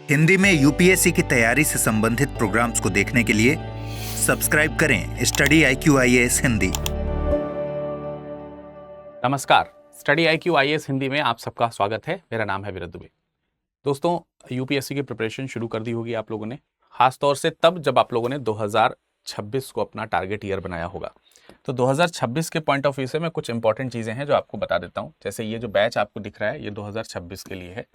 हिंदी में यूपीएससी की तैयारी से संबंधित प्रोग्राम्स को देखने के लिए सब्सक्राइब करें स्टडी IQ IAS हिंदी। नमस्कार, स्टडी IQ IAS हिंदी में आप सबका स्वागत है। मेरा नाम है विरत दुबे। दोस्तों, यूपीएससी की प्रिपरेशन शुरू कर दी होगी आप लोगों ने, खास तौर से तब जब आप लोगों ने 2026 को अपना टारगेट ईयर बनाया होगा। तो 2026 के पॉइंट ऑफ व्यू से मैं कुछ इंपॉर्टेंट चीज़ें हैं जो आपको बता देता हूँ। जैसे ये जो बैच आपको दिख रहा है, ये 2026 के लिए है।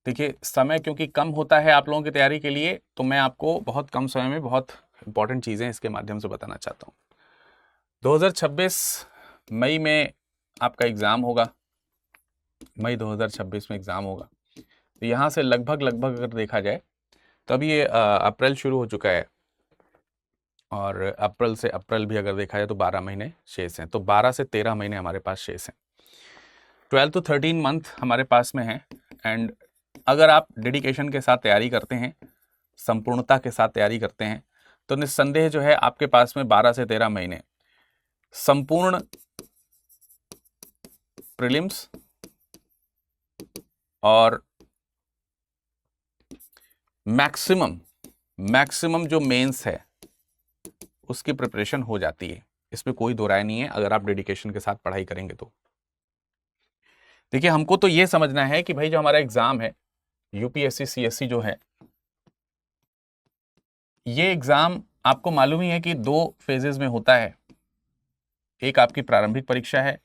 देखिए, समय क्योंकि कम होता है आप लोगों की तैयारी के लिए, तो मैं आपको बहुत कम समय में बहुत इंपॉर्टेंट चीज़ें इसके माध्यम से बताना चाहता हूँ। 2026 मई में आपका एग्ज़ाम होगा, मई 2026 में एग्ज़ाम होगा। तो यहाँ से लगभग अगर देखा जाए तो अभी ये अप्रैल शुरू हो चुका है, और अप्रैल से अप्रैल भी अगर देखा जाए तो 12 महीने शेष हैं। तो 12 से 13 महीने हमारे पास शेष हैं। 12 to 13 मंथ हमारे पास में है। एंड अगर आप डेडिकेशन के साथ तैयारी करते हैं, संपूर्णता के साथ तैयारी करते हैं, तो निस्संदेह जो है आपके पास में 12 से 13 महीने संपूर्ण प्रीलिम्स और मैक्सिमम जो मेंस है उसकी प्रिपरेशन हो जाती है। इसमें कोई दो राय नहीं है अगर आप डेडिकेशन के साथ पढ़ाई करेंगे तो। देखिए, हमको तो ये समझना है कि भाई जो हमारा एग्जाम है यूपीएससी सीएससी जो है, ये एग्जाम आपको मालूम ही है कि 2 फेजेस में होता है। एक आपकी प्रारंभिक परीक्षा है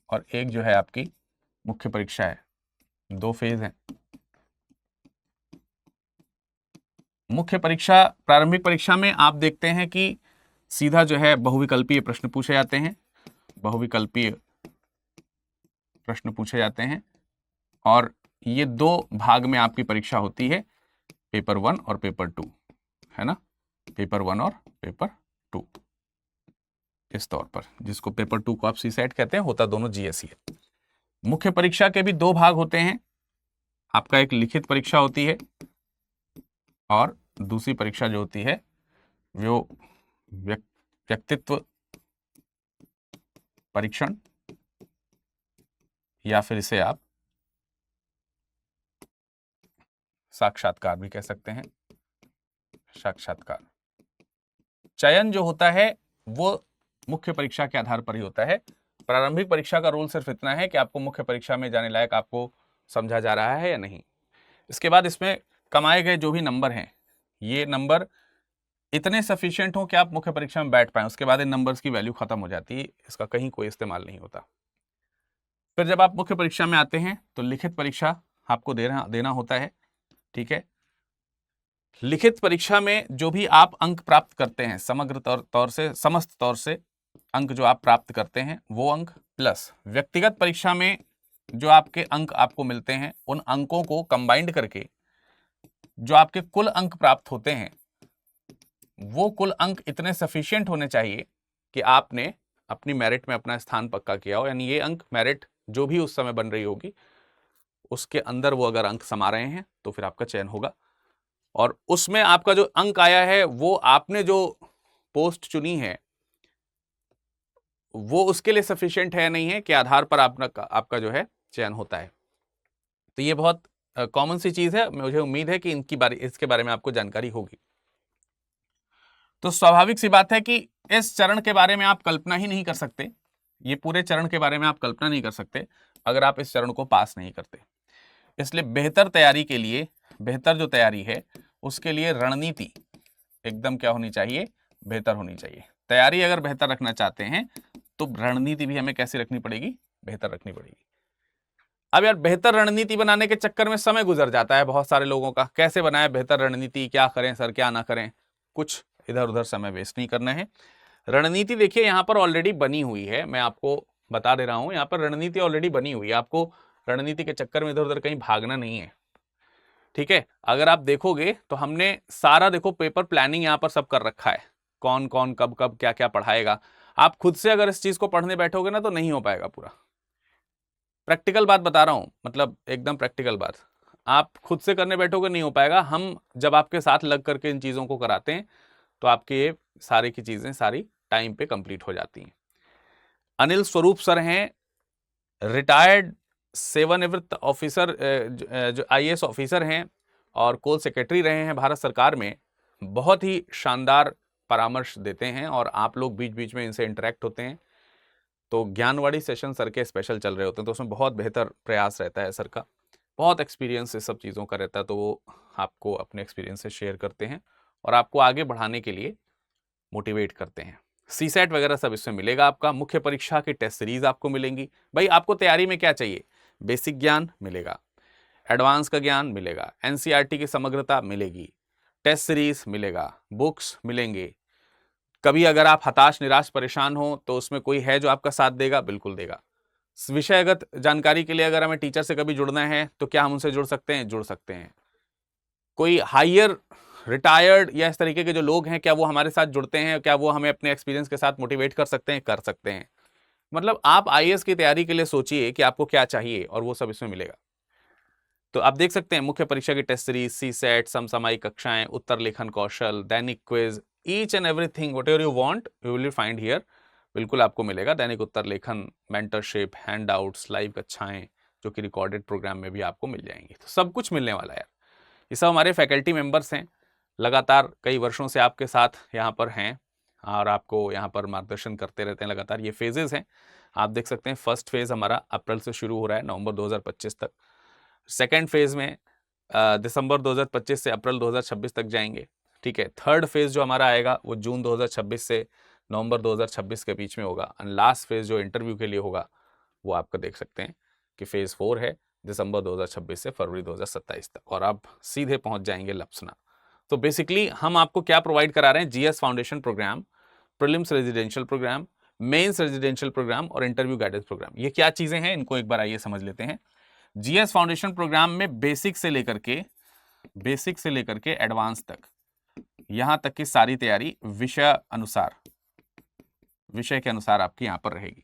और एक जो है आपकी मुख्य परीक्षा है। 2 फेज हैं। मुख्य परीक्षा, प्रारंभिक परीक्षा में आप देखते हैं कि सीधा जो है बहुविकल्पीय प्रश्न पूछे जाते हैं, और ये 2 भाग में आपकी परीक्षा होती है, पेपर 1 और पेपर 2, है ना। पेपर 1 और पेपर 2 इस तौर पर, जिसको पेपर 2 को आप सीसेट कहते हैं, होता दोनों जीएसई है। मुख्य परीक्षा के भी 2 भाग होते हैं। आपका एक लिखित परीक्षा होती है और दूसरी परीक्षा जो होती है वो व्यक्तित्व परीक्षण, या फिर इसे आप साक्षात्कार भी कह सकते हैं। साक्षात्कार चयन जो होता है वो मुख्य परीक्षा के आधार पर ही होता है। प्रारंभिक परीक्षा का रूल सिर्फ इतना है कि आपको मुख्य परीक्षा में जाने लायक आपको समझा जा रहा है या नहीं। इसके बाद इसमें कमाए गए जो भी नंबर हैं, ये नंबर इतने सफिशिएंट हो कि आप मुख्य परीक्षा में बैठ पाएं। उसके बाद इन नंबर्स की वैल्यू खत्म हो जाती है, इसका कहीं कोई इस्तेमाल नहीं होता। फिर जब आप मुख्य परीक्षा में आते हैं तो लिखित परीक्षा आपको देना होता है, ठीक है। लिखित परीक्षा में जो भी आप अंक प्राप्त करते हैं, समस्त तौर से अंक जो आप प्राप्त करते हैं, वो अंक प्लस व्यक्तिगत परीक्षा में जो आपके अंक आपको मिलते हैं, उन अंकों को कंबाइंड करके जो आपके कुल अंक प्राप्त होते हैं, वो कुल अंक इतने सफिशिएंट होने चाहिए कि आपने अपनी मेरिट में अपना स्थान पक्का किया हो। यानी ये अंक, मेरिट जो भी उस समय बन रही होगी, उसके अंदर वो अगर अंक समा रहे हैं तो फिर आपका चयन होगा। और उसमें आपका जो अंक आया है, वो आपने जो पोस्ट चुनी है वो उसके लिए सफिशिएंट है नहीं है, के आधार पर आपका जो है चयन होता है। तो ये बहुत कॉमन सी चीज है। मुझे उम्मीद है कि इसके बारे में आपको जानकारी होगी। तो स्वाभाविक सी बात है कि इस चरण के बारे में आप कल्पना ही नहीं कर सकते, ये पूरे चरण के बारे में आप कल्पना नहीं कर सकते अगर आप इस चरण को पास नहीं करते। इसलिए बेहतर तैयारी के लिए, बेहतर जो तैयारी है उसके लिए रणनीति एकदम क्या होनी चाहिए, बेहतर होनी चाहिए। तैयारी अगर बेहतर रखना चाहते हैं तो रणनीति भी हमें कैसी रखनी पड़ेगी, बेहतर रखनी पड़ेगी। अब यार, बेहतर रणनीति बनाने के चक्कर में समय गुजर जाता है बहुत सारे लोगों का। कैसे बनाए बेहतर रणनीति, क्या करें सर, क्या ना करें, कुछ इधर उधर समय वेस्ट नहीं करना है। रणनीति देखिए यहाँ पर ऑलरेडी बनी हुई है, मैं आपको बता दे रहा हूं, यहाँ पर रणनीति ऑलरेडी बनी हुई है। आपको रणनीति के चक्कर में इधर उधर कहीं भागना नहीं है, ठीक है। अगर आप देखोगे तो हमने सारा, देखो, पेपर प्लानिंग यहाँ पर सब कर रखा है, कौन कौन कब कब क्या क्या पढ़ाएगा। आप खुद से अगर इस चीज को पढ़ने बैठोगे ना तो नहीं हो पाएगा पूरा। प्रैक्टिकल बात बता रहा हूं, मतलब एकदम प्रैक्टिकल बात। आप खुद से करने बैठोगे नहीं हो पाएगा। हम जब आपके साथ लग करके इन चीजों को कराते हैं तो आपके ये सारी की चीजें सारी टाइम पे कंप्लीट हो जाती हैं। अनिल स्वरूप सर हैं, रिटायर्ड सेवानिवृत्त ऑफिसर जो IAS ऑफिसर हैं और कोल सेक्रेटरी रहे हैं भारत सरकार में, बहुत ही शानदार परामर्श देते हैं और आप लोग बीच बीच में इनसे इंटरेक्ट होते हैं। तो ज्ञानवाड़ी सेशन सर के स्पेशल चल रहे होते हैं, तो उसमें बहुत बेहतर प्रयास रहता है सर का, बहुत एक्सपीरियंस इस सब चीज़ों का रहता है, तो वो आपको अपने एक्सपीरियंस से शेयर करते हैं और आपको आगे बढ़ाने के लिए मोटिवेट करते हैं। CSAT वगैरह सब इसमें मिलेगा। आपका मुख्य परीक्षा की टेस्ट सीरीज आपको मिलेंगी। भाई आपको तैयारी में क्या चाहिए? बेसिक ज्ञान मिलेगा, एडवांस का ज्ञान मिलेगा, NCERT की समग्रता मिलेगी, टेस्ट सीरीज मिलेगा, बुक्स मिलेंगे। कभी अगर आप हताश, निराश, परेशान हो तो उसमें कोई है जो आपका साथ देगा, बिल्कुल देगा। विषयगत जानकारी के लिए अगर हमें टीचर से कभी जुड़ना है तो क्या हम उनसे जुड़ सकते हैं? जुड़ सकते हैं। कोई हायर, रिटायर्ड या इस तरीके के जो लोग हैं, क्या वो हमारे साथ जुड़ते हैं? क्या वो हमें अपने एक्सपीरियंस के साथ मोटिवेट कर सकते हैं? कर सकते हैं। मतलब आप IAS की तैयारी के लिए सोचिए कि आपको क्या चाहिए और वो सब इसमें मिलेगा। तो आप देख सकते हैं मुख्य परीक्षा की टेस्ट सीरीज, CSAT, समसामयिक कक्षाएं, उत्तर लेखन कौशल, दैनिक quiz, each and everything whatever you want you will find here, बिल्कुल आपको मिलेगा। दैनिक उत्तर लेखन, मेंटरशिप, हैंडआउट्स, लाइव कक्षाएं जो कि रिकॉर्डेड प्रोग्राम में भी आपको मिल जाएंगी। तो सब कुछ मिलने वाला है यार। ये सब हमारे फैकल्टी मेंबर्स हैं, लगातार कई वर्षों से आपके साथ यहाँ पर हैं और आपको यहाँ पर मार्गदर्शन करते रहते हैं लगातार। ये फेजेस हैं, आप देख सकते हैं। फर्स्ट फेज हमारा अप्रैल से शुरू हो रहा है, नवंबर 2025 तक। सेकेंड फेज में दिसंबर 2025 से अप्रैल 2026 तक जाएंगे, ठीक है। थर्ड फेज जो हमारा आएगा वो जून 2026 से नवंबर 2026 के बीच में होगा। और लास्ट फेज जो इंटरव्यू के लिए होगा वो आपका देख सकते हैं कि फेज 4 है, दिसंबर 2026 से फरवरी 2027 तक, और आप सीधे पहुंच जाएंगे लप्सना। तो बेसिकली हम आपको क्या प्रोवाइड करा रहे हैं? GS foundation program, prelims residential program, mains residential program और इंटरव्यू गाइडेंस प्रोग्राम। ये क्या चीजें हैं, इनको एक बार आइए समझ लेते हैं। GS फाउंडेशन प्रोग्राम में बेसिक से लेकर के एडवांस तक, यहां तक की सारी तैयारी विषय के अनुसार आपकी यहां पर रहेगी।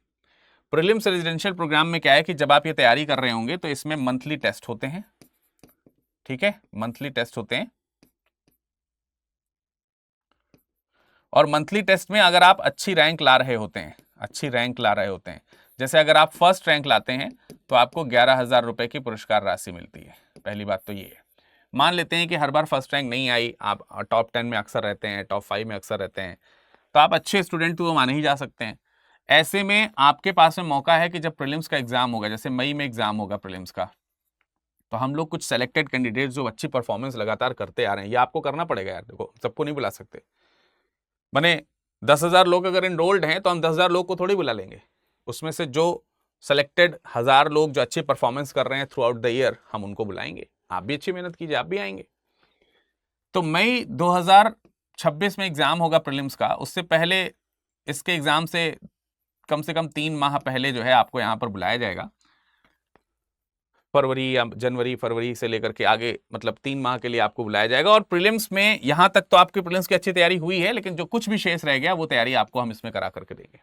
प्रीलिम्स रेजिडेंशियल प्रोग्राम में क्या है कि जब आप ये तैयारी कर रहे होंगे तो इसमें मंथली टेस्ट होते हैं, ठीक है, मंथली टेस्ट होते हैं। और मंथली टेस्ट में अगर आप अच्छी रैंक ला रहे होते हैं, जैसे अगर आप फर्स्ट रैंक लाते हैं तो आपको 11,000 रुपए की पुरस्कार राशि मिलती है। पहली बात तो ये है। मान लेते हैं कि हर बार फर्स्ट रैंक नहीं आई, आप टॉप 10 में अक्सर रहते हैं, टॉप 5 में अक्सर रहते हैं, तो आप अच्छे स्टूडेंट तो माने ही जा सकते हैं। ऐसे में आपके पास में मौका है कि जब प्रीलिम्स का एग्जाम होगा, जैसे मई में एग्जाम होगा प्रीलिम्स का, तो हम लोग कुछ सेलेक्टेड कैंडिडेट्स जो अच्छी परफॉर्मेंस लगातार करते आ रहे हैं, ये आपको करना पड़ेगा यार। देखो, सबको नहीं बुला सकते। बने 10,000 लोग अगर इनरोल्ड हैं तो हम 10,000 लोग को थोड़ी बुला लेंगे। उसमें से जो सेलेक्टेड 1,000 लोग जो अच्छी परफॉर्मेंस कर रहे हैं थ्रू आउट द ईयर, हम उनको बुलाएंगे। आप भी अच्छी मेहनत कीजिए, आप भी आएंगे। तो मई 2026 में एग्जाम होगा प्रीलिम्स का, उससे पहले इसके एग्जाम से कम 3 माह पहले जो है आपको यहां पर बुलाया जाएगा। फरवरी या जनवरी, फरवरी से लेकर के आगे, मतलब 3 माह के लिए आपको बुलाया जाएगा। और प्रीलिम्स में यहां तक तो आपकी प्रीलिम्स की अच्छी तैयारी हुई है, लेकिन जो कुछ भी शेष रह गया वो तैयारी आपको हम इसमें करा करके देंगे।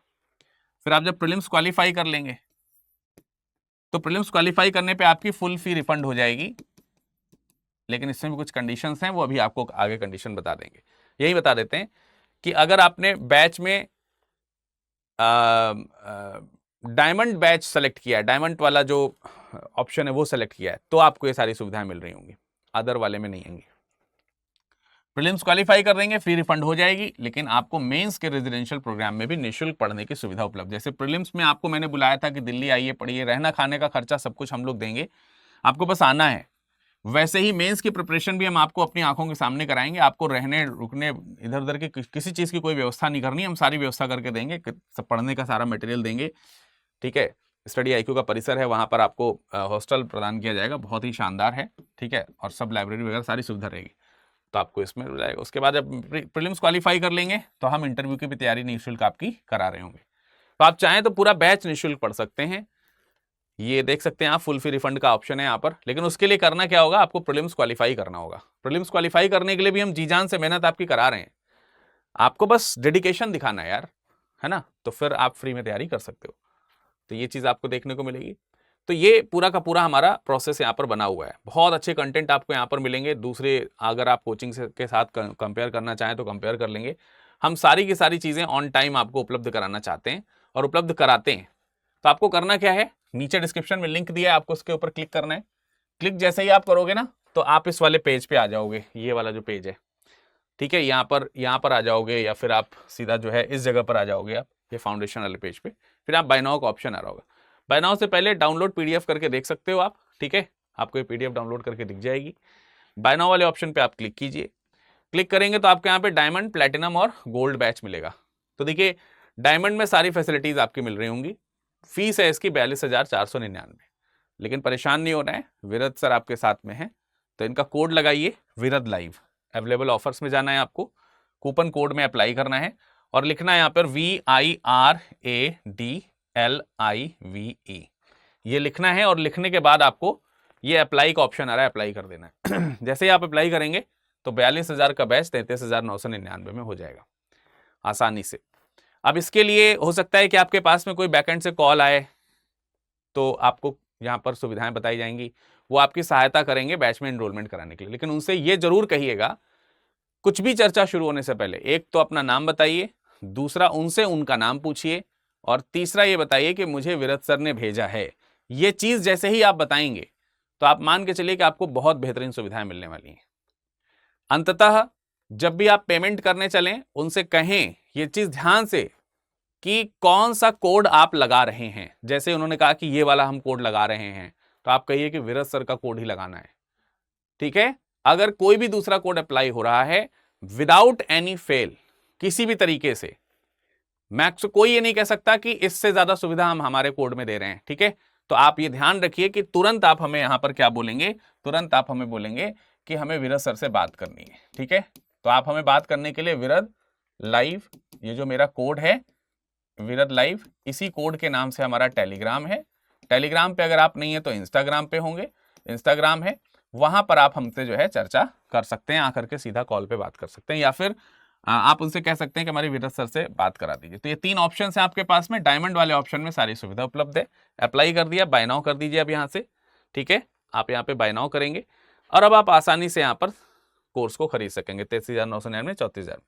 फिर आप जब प्रीलिम्स क्वालिफाई कर लेंगे तो प्रीलिम्स क्वालिफाई करने पे आपकी फुल फी रिफंड हो जाएगी, लेकिन इसमें भी कुछ कंडीशंस हैं, वो अभी आपको आगे कंडीशन बता देंगे। यही बता देते हैं कि अगर आपने बैच में डायमंड बैच सेलेक्ट किया है, डायमंड वाला जो ऑप्शन है वो सेलेक्ट किया है, तो आपको ये सारी सुविधाएं मिल रही होंगी, अदर वाले में नहीं आएंगी। प्रीलिम्स क्वालिफाई कर देंगे, फ्री रिफंड हो जाएगी, लेकिन आपको मेंस के रेजिडेंशियल प्रोग्राम में भी निःशुल्क पढ़ने की सुविधा उपलब्ध। जैसे प्रीलिम्स में आपको मैंने बुलाया था कि दिल्ली आइए, पढ़िए, रहना खाने का खर्चा सब कुछ हम लोग देंगे, आपको बस आना है। वैसे ही मेंस की प्रिपरेशन भी हम आपको अपनी आंखों के सामने कराएंगे। आपको रहने, रुकने, इधर उधर की किसी चीज़ की कोई व्यवस्था नहीं करनी, हम सारी व्यवस्था करके देंगे, सब पढ़ने का सारा मटेरियल देंगे, ठीक है। स्टडी IQ का परिसर है, वहाँ पर आपको हॉस्टल प्रदान किया जाएगा, बहुत ही शानदार है, ठीक है। और सब लाइब्रेरी वगैरह सारी सुविधा रहेगी, तो आपको इसमें मिल जाएगा। उसके बाद जब प्रीलिम्स क्वालिफाई कर लेंगे तो हम इंटरव्यू की भी तैयारी निःशुल्क आपकी करा रहे होंगे। तो आप चाहें तो पूरा बैच निःशुल्क पढ़ सकते हैं। ये देख सकते हैं आप, फुल फी रिफंड का ऑप्शन है यहाँ पर। लेकिन उसके लिए करना क्या होगा, आपको प्रीलिम्स क्वालिफाई करना होगा। प्रीलिम्स क्वालिफाई करने के लिए भी हम जी जान से मेहनत आपकी करा रहे हैं, आपको बस डेडिकेशन दिखाना है यार, है ना। तो फिर आप फ्री में तैयारी कर सकते हो। तो ये चीज़ आपको देखने को मिलेगी। तो ये पूरा का पूरा हमारा प्रोसेस यहाँ पर बना हुआ है। बहुत अच्छे कंटेंट आपको यहाँ पर मिलेंगे। दूसरे अगर आप कोचिंग के साथ कंपेयर करना चाहें तो कंपेयर कर लेंगे। हम सारी की सारी चीज़ें ऑन टाइम आपको उपलब्ध कराना चाहते हैं और उपलब्ध कराते हैं। तो आपको करना क्या है, नीचे डिस्क्रिप्शन में लिंक दिया है, आपको उसके ऊपर क्लिक करना है। क्लिक जैसे ही आप करोगे ना तो आप इस वाले पेज पे आ जाओगे, ये वाला जो पेज है, ठीक है, यहाँ पर आ जाओगे, या फिर आप सीधा जो है इस जगह पर आ जाओगे आप, ये फाउंडेशन वाले पेज पे। फिर आप बाय नाउ का ऑप्शन आ रहा होगा। बाय नाउ से पहले डाउनलोड पीडीएफ करके देख सकते हो आप, ठीक है, आपको ये पीडीएफ डाउनलोड करके दिख जाएगी। बाय नाउ वाले ऑप्शन पे आप क्लिक कीजिए। क्लिक करेंगे तो आपके यहाँ पे डायमंड, प्लेटिनम और गोल्ड बैच मिलेगा। तो देखिए डायमंड में सारी फैसिलिटीज आपकी मिल रही होंगी। फीस है इसकी 42,499, लेकिन परेशान नहीं होना है, विरद सर आपके साथ में है, तो इनका कोड लगाइए विरद लाइव। अवेलेबल ऑफर्स में जाना है आपको, कूपन कोड में अप्लाई करना है और लिखना है यहाँ पर VIRADLIVE, ये लिखना है। और लिखने के बाद आपको ये अप्लाई का ऑप्शन आ रहा है, अप्लाई कर देना है। जैसे ही आप अप्लाई करेंगे तो 42,000 का बैच 33,999 में हो जाएगा आसानी से। अब इसके लिए हो सकता है कि आपके पास में कोई बैकएंड से कॉल आए, तो आपको यहाँ पर सुविधाएं बताई जाएंगी, वो आपकी सहायता करेंगे बैच में एनरोलमेंट कराने के लिए। लेकिन उनसे ये जरूर कहिएगा कुछ भी चर्चा शुरू होने से पहले, एक तो अपना नाम बताइए, दूसरा उनसे उनका नाम पूछिए, और तीसरा ये बताइए कि मुझे विरद सर ने भेजा है। ये चीज जैसे ही आप बताएंगे तो आप मान के चलिए कि आपको बहुत बेहतरीन सुविधाएं मिलने वाली हैं। अंततः जब भी आप पेमेंट करने चलें उनसे कहें ये चीज ध्यान से कि कौन सा कोड आप लगा रहे हैं। जैसे उन्होंने कहा कि ये वाला हम कोड लगा रहे हैं, तो आप कहिए कि विरद सर का कोड ही लगाना है, ठीक है। अगर कोई भी दूसरा कोड अप्लाई हो रहा है विदाउट एनी फेल, किसी भी तरीके से, मैक्स कोई ये नहीं कह सकता कि इससे ज्यादा सुविधा हम हमारे कोड में दे रहे हैं, ठीक है। तो आप ये ध्यान रखिए कि तुरंत आप हमें यहां पर क्या बोलेंगे, तुरंत आप हमें बोलेंगे कि हमें विरद सर से बात करनी है, ठीक है। तो आप हमें बात करने के लिए विरद लाइव, ये जो मेरा कोड है विरद लाइव, इसी कोड के नाम से हमारा टेलीग्राम है। टेलीग्राम पे अगर आप नहीं है तो इंस्टाग्राम पे होंगे, इंस्टाग्राम है, वहां पर आप हमसे जो है चर्चा कर सकते हैं, आकर के सीधा कॉल पे बात कर सकते हैं, या फिर आप उनसे कह सकते हैं कि हमारी विरद सर से बात करा दीजिए। तो ये 3 ऑप्शन है आपके पास में। डायमंड वाले ऑप्शन में सारी सुविधा उपलब्ध है। अप्लाई कर दिया, बाय नाउ कर दीजिए अब यहाँ से, ठीक है। आप यहाँ पे बाय नाउ करेंगे और अब आप आसानी से यहाँ पर कोर्स को खरीद सकेंगे 33,999 34,000 में।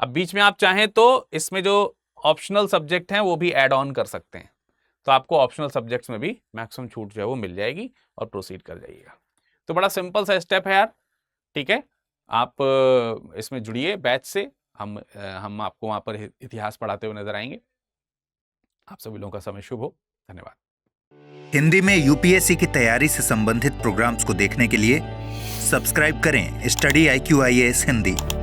अब बीच में आप चाहें तो इसमें जो ऑप्शनल सब्जेक्ट हैं वो भी ऐड ऑन कर सकते हैं, तो आपको ऑप्शनल सब्जेक्ट्स में भी मैक्सिमम छूट जो है वो मिल जाएगी और प्रोसीड कर जाइएगा। तो बड़ा सिंपल सा स्टेप है यार, ठीक है। आप इसमें जुड़िए बैच से, हम आपको वहां पर इतिहास पढ़ाते हुए नजर आएंगे। आप सभी लोगों का समय शुभ हो। धन्यवाद। हिंदी में यूपीएससी की तैयारी से संबंधित प्रोग्राम्स को देखने के लिए सब्सक्राइब करें स्टडी IQ IAS हिंदी।